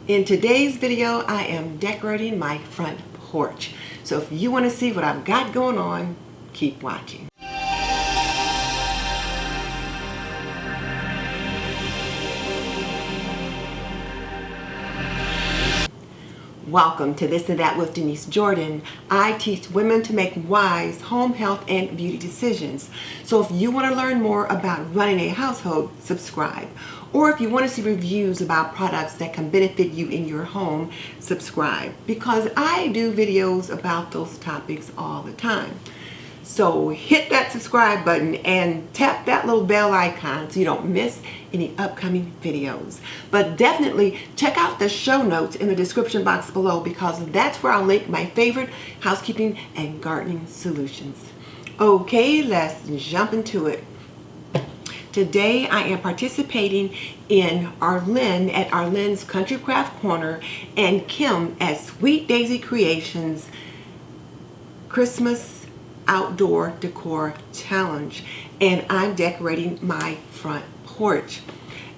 In today's video, I am decorating my front porch. So if you want to see what I've got going on, keep watching. Welcome to This and That with Denise Jordan. I teach women to make wise home health and beauty decisions. So if you want to learn more about running a household, subscribe. Or if you want to see reviews about products that can benefit you in your home, subscribe. Because I do videos about those topics all the time. So hit that subscribe button and tap that little bell icon so you don't miss any upcoming videos. But definitely check out the show notes in the description box below, because that's where I'll link my favorite housekeeping and gardening solutions. Okay, let's jump into it. Today I am participating in Arlynn at Arlynn's Country Craft Corner and Kim at Sweet Daisy Creations Christmas Outdoor Decor Challenge, and I'm decorating my front porch.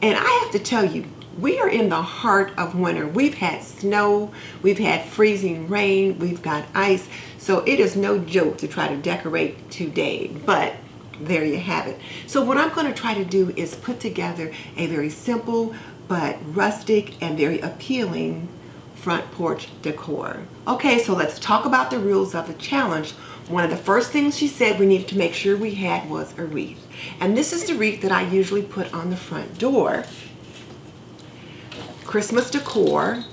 And I have to tell you, we are in the heart of winter. We've had snow, we've had freezing rain, we've got ice, so it is no joke to try to decorate today, but there you have it. So what I'm going to try to do is put together a very simple but rustic and very appealing front porch decor. Okay, so let's talk about the rules of the challenge. One of the first things she said we needed to make sure we had was a wreath. And this is the wreath that I usually put on the front door. Christmas decor.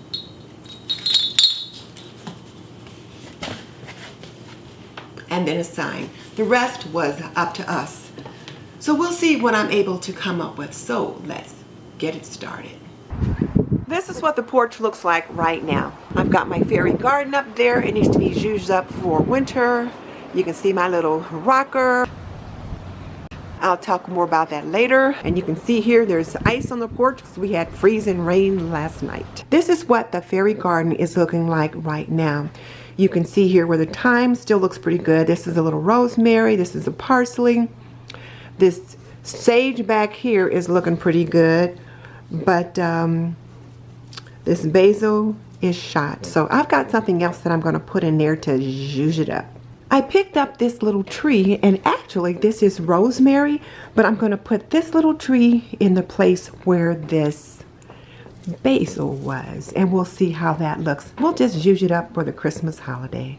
And then a sign. The rest was up to us. So we'll see what I'm able to come up with. So let's get it started. This is what the porch looks like right now. I've got my fairy garden up there. It needs to be zhuzhed up for winter. You can see my little rocker. I'll talk more about that later. And you can see here there's ice on the porch because we had freezing rain last night. This is what the fairy garden is looking like right now. You can see here where the thyme still looks pretty good. This is a little rosemary. This is a parsley. This sage back here is looking pretty good. But this basil is shot. So I've got something else that I'm going to put in there to zhuzh it up. I picked up this little tree, and actually this is rosemary, but I'm going to put this little tree in the place where this basil was, and we'll see how that looks. We'll just zhuzh it up for the Christmas holiday.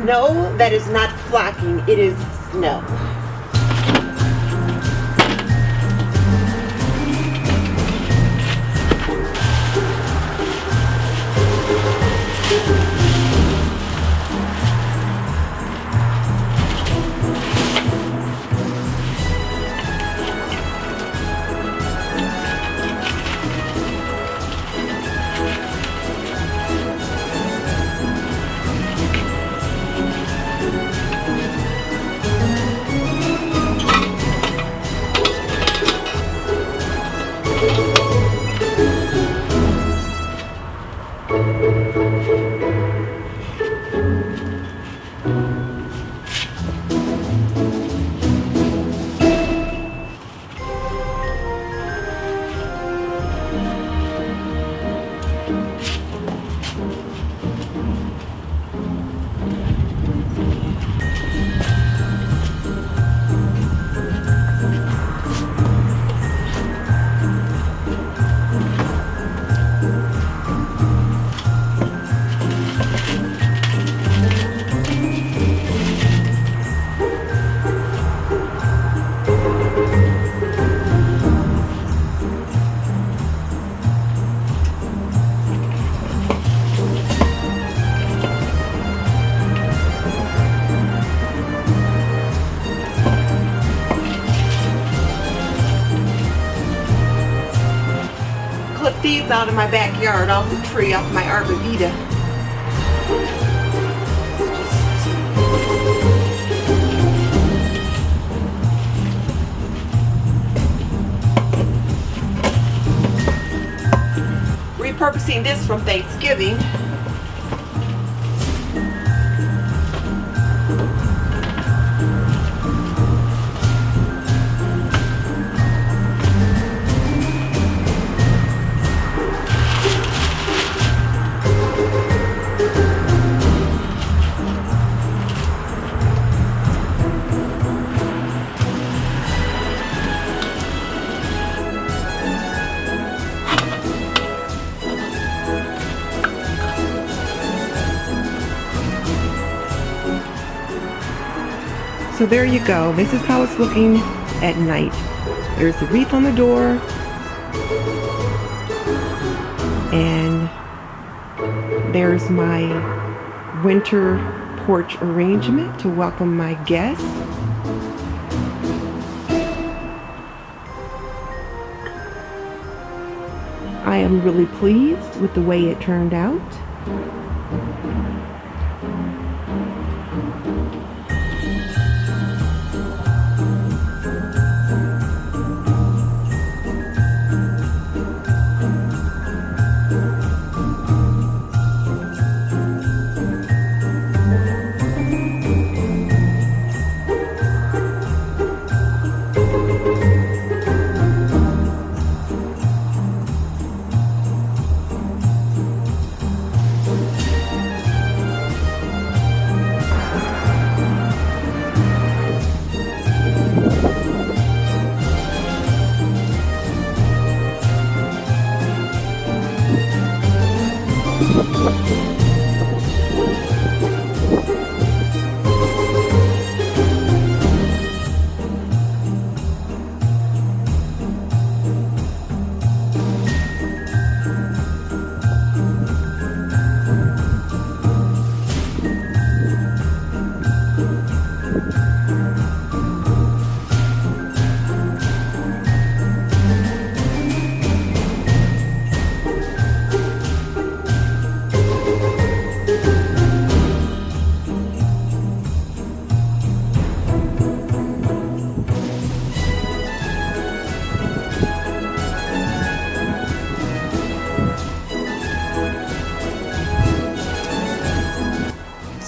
snow that is not flocking, it is snow. These out of my backyard, off the tree, off my arborvitae. Repurposing this from Thanksgiving. So there you go. This is how it's looking at night. There's the wreath on the door. And there's my winter porch arrangement to welcome my guests. I am really pleased with the way it turned out.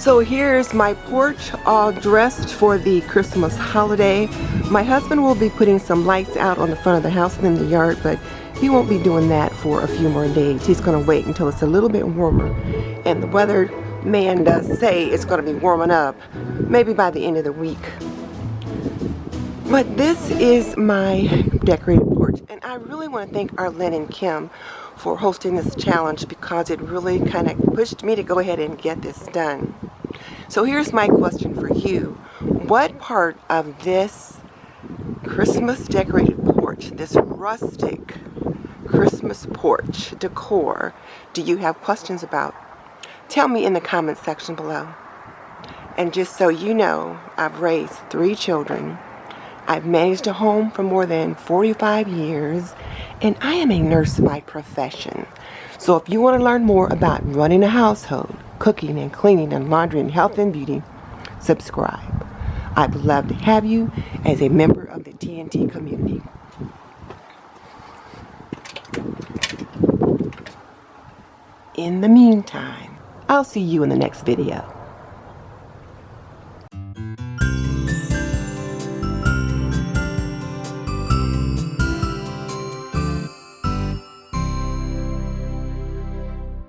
So here's my porch all dressed for the Christmas holiday. My husband will be putting some lights out on the front of the house and in the yard, but he won't be doing that for a few more days. He's going to wait until it's a little bit warmer. And the weather man does say it's going to be warming up maybe by the end of the week. But this is my decorated porch, and I really want to thank Arlynn and Kim for hosting this challenge because it really kind of pushed me to go ahead and get this done. So here's my question for you. What part of this Christmas decorated porch, this rustic Christmas porch decor, do you have questions about? Tell me in the comment section below. And just so you know, I've raised 3 children. I've managed a home for more than 45 years, and I am a nurse by profession. So if you want to learn more about running a household, cooking and cleaning and laundry and health and beauty, subscribe. I'd love to have you as a member of the TNT community. In the meantime, I'll see you in the next video.